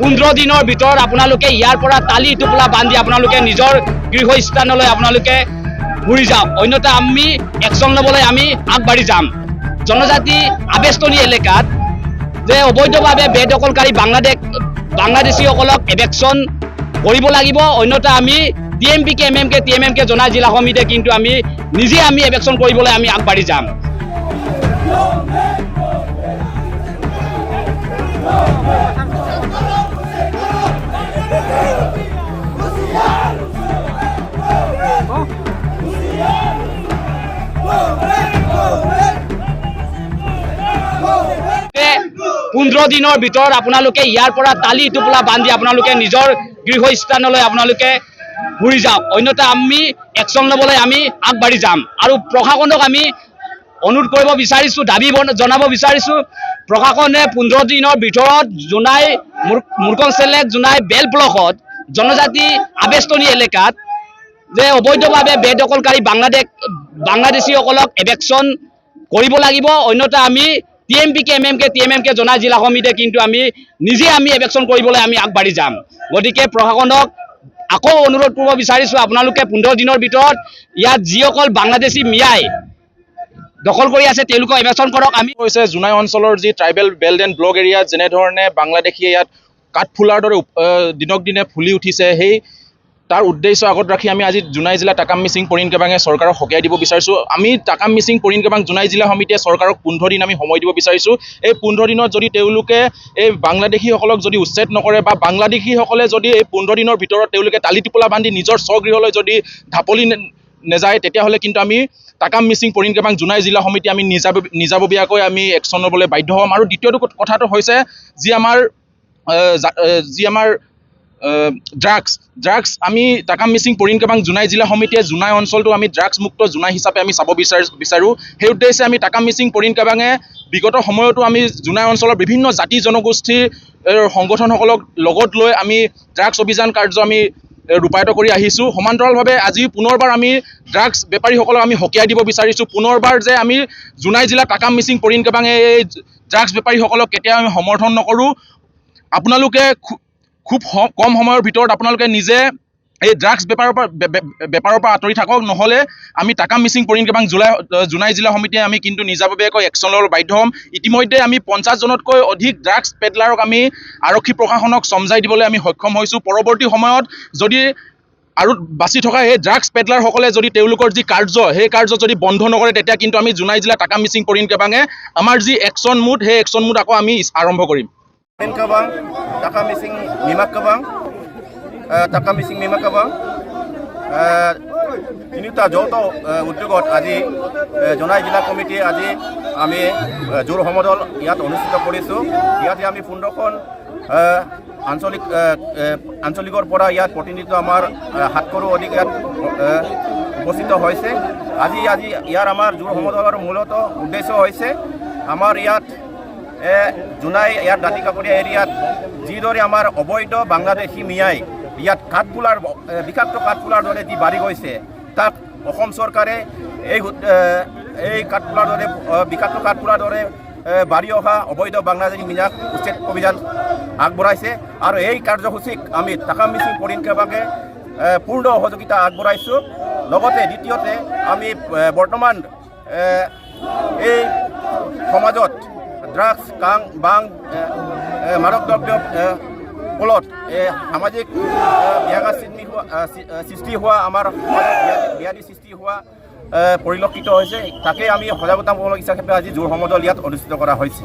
15 দিনৰ ভিতৰত আপোনালোকে ইয়াৰ পৰা টালি টোপোলা বান্ধি আপোনালোকে নিজৰ গৃহস্থানলৈ আপোনালোকে ঘূৰি যাওক, অন্যথা আমি একশ্যন ল'বলৈ আমি আগবাঢ়ি যাম। জনজাতি আবেষ্টনী এলেকাত যে অবৈধভাৱে বেদখলকাৰী বাংলাদেশীসকলক এভেকশ্যন কৰিব লাগিব, অন্যথা আমি TMPK MMK জনাই জিলা সমিতিয়ে কিন্তু আমি নিজে এভেকশ্যন কৰিবলৈ আমি আগবাঢ়ি যাম। পোন্ধৰ দিনৰ ভিতৰত আপোনালোকে ইয়াৰ পৰা টালি টোপোলা বান্ধি আপোনালোকে নিজৰ গৃহস্থানলৈ আপোনালোকে ঘূৰি যাওক, অন্যথা আমি একশ্যন ল'বলৈ আমি আগবাঢ়ি যাম। আৰু প্ৰশাসনক আমি অনুৰোধ কৰিব বিচাৰিছোঁ, দাবী জনাব বিচাৰিছোঁ, প্ৰশাসনে 15 দিনৰ ভিতৰত জোনাই মুৰকং চেলেক জোনাই বেল ব্লকত জনজাতি আবেষ্টনী এলেকাত যে অবৈধভাৱে বেদখলকাৰী বাংলাদেশীসকলক এভেকশ্যন কৰিব লাগিব, অন্যথা আমি TMPK MMK জনাই জিলা সমিতিয়ে কিন্তু আমি নিজে এভেকশ্যন কৰিবলৈ আমি আগবাঢ়ি যাম। গতিকে প্ৰশাসনক আকৌ অনুৰোধ কৰিব বিচাৰিছোঁ, আপোনালোকে 15 দিনৰ ভিতৰত ইয়াত যিসকল বাংলাদেশী মিয়াই দখল কৰি আছে তেওঁলোকক এভেকশ্যন কৰক। আমি কৈছে জোনাই অঞ্চলৰ যি ট্ৰাইবেল বেল্ট এণ্ড ব্লক এৰিয়াত যেনেধৰণে বাংলাদেশীয়ে ইয়াত কাঠফুলাৰ দৰে দিনক দিনে ফুলি উঠিছে, সেই তাৰ উদ্দেশ্য আগত ৰাখি আমি আজি জোনাই জিলা টাকাম মিচিং পৰিণ কেবাঙে চৰকাৰক সকীয়াই দিব বিচাৰিছোঁ। আমি টাকাম মিচিং পৰিণ কেবাং জোনাই জিলা সমিতিয়ে চৰকাৰক 15 দিন আমি সময় দিব বিচাৰিছোঁ। এই 15 দিনত যদি তেওঁলোকে এই বাংলাদেশীসকলক যদি উচ্ছেদ নকৰে বা বাংলাদেশীসকলে যদি এই 15 দিনৰ ভিতৰত তেওঁলোকে টালি টোপোলা বান্ধি নিজৰ স্বগৃহলৈ যদি ঢাপলি নেযায়, তেতিয়াহ'লে কিন্তু আমি টাকাম মিচিং পৰিণ কেবাং জোনাই জিলা সমিতি আমি নিজাববীয়াকৈ আমি একশ্যন ল'বলৈ বাধ্য হ'ম। আৰু দ্বিতীয়টো কথাটো হৈছে যি আমাৰ ড্ৰাগছ আমি টাকাম মিচিং পৰিণ কেবাং জোনাই জিলা সমিতিয়ে জোনাই অঞ্চলটো আমি ড্ৰাগছ মুক্ত জোনাই হিচাপে আমি চাব বিচাৰোঁ। সেই উদ্দেশ্যে আমি টাকাম মিচিং পৰিণ কেবাঙে বিগত সময়তো আমি জোনাই অঞ্চলৰ বিভিন্ন জাতি জনগোষ্ঠীৰ সংগঠনসকলক লগত লৈ আমি ড্ৰাগছ অভিযান কাৰ্য আমি ৰূপায়িত কৰি আহিছোঁ। সমান্তৰালভাৱে আজি পুনৰবাৰ আমি ড্ৰাগছ বেপাৰীসকলক আমি সকীয়াই দিব বিচাৰিছোঁ, পুনৰবাৰ যে আমি জোনাই জিলা টাকাম মিচিং পৰিণ কেবাঙে এই ড্ৰাগছ বেপাৰীসকলক কেতিয়াও আমি সমৰ্থন নকৰোঁ। আপোনালোকে খুব কম সময়ৰ ভিতৰত আপোনালোকে নিজে এই ড্ৰাগছ বেপাৰৰ পৰা আঁতৰি থাকক, নহ'লে আমি টাকাম মিচিং পৰিণ কেবাং জোনাই জিলা সমিতিয়ে আমি কিন্তু নিজাববীয়াকৈ একশ্যন ল'বলৈ বাধ্য হ'ম। ইতিমধ্যে আমি 50 জনতকৈ অধিক ড্ৰাগছ পেডলাৰক আমি আৰক্ষী প্ৰশাসনক চমজাই দিবলৈ আমি সক্ষম হৈছোঁ। পৰৱৰ্তী সময়ত যদি আৰু বাচি থকা সেই ড্ৰাগছ পেডলাৰসকলে যদি তেওঁলোকৰ যি কাৰ্য সেই কাৰ্য যদি বন্ধ নকৰে, তেতিয়া কিন্তু আমি জোনাই জিলা টাকাম মিচিং পৰিণ কেবাঙে আমাৰ যি একশ্যন মুড সেই একশ্যন মুড আকৌ আমি আৰম্ভ কৰিম। টাকাম মিচিং মিমা কাবাং তিনিটা যৌথ উদ্যোগত আজি জোনাই জিলা কমিটিয়ে আজি আমি জোৰ সমদল ইয়াত অনুষ্ঠিত কৰিছোঁ। ইয়াতে আমি 15খন আঞ্চলিকৰ পৰা ইয়াত প্ৰতিনিধিত্ব আমাৰ 700ৰো অধিক ইয়াত উপস্থিত হৈছে। আজি ইয়াৰ আমাৰ জোৰ সমদলৰ মূলত উদ্দেশ্য হৈছে আমাৰ ইয়াত জোনাই ইয়াত দাঁতি কাষৰীয়া এৰিয়াত যিদৰে আমাৰ অবৈধ বাংলাদেশী মিয়াই ইয়াত বিষাক্ত কাঠফুলাৰ দৰে যি বাঢ়ি গৈছে, তাক অসম চৰকাৰে এই কাঠফুলাৰ দৰে বিষাক্ত কাঠফুলাৰ দৰে বাঢ়ি অহা অবৈধ বাংলাদেশী মিয়াক উচ্ছেদ অভিযান আগবঢ়াইছে। আৰু এই কাৰ্যসূচীক আমি টাকাম মিচিং পৰিণ কেবাঙে পূৰ্ণ সহযোগিতা আগবঢ়াইছোঁ। লগতে দ্বিতীয়তে আমি বৰ্তমান এই সমাজত ড্ৰাগছ বাং মাদক দ্ৰব্য ফলত সামাজিক ব্যাঘাত সৃষ্টি হোৱা আমাৰ ব্যাধি সৃষ্টি হোৱা পৰিলক্ষিত হৈছে। তাকে আমি সজাগতামূলক হিচাপে আজি জোৰ সমদল ইয়াত অনুষ্ঠিত কৰা হৈছে।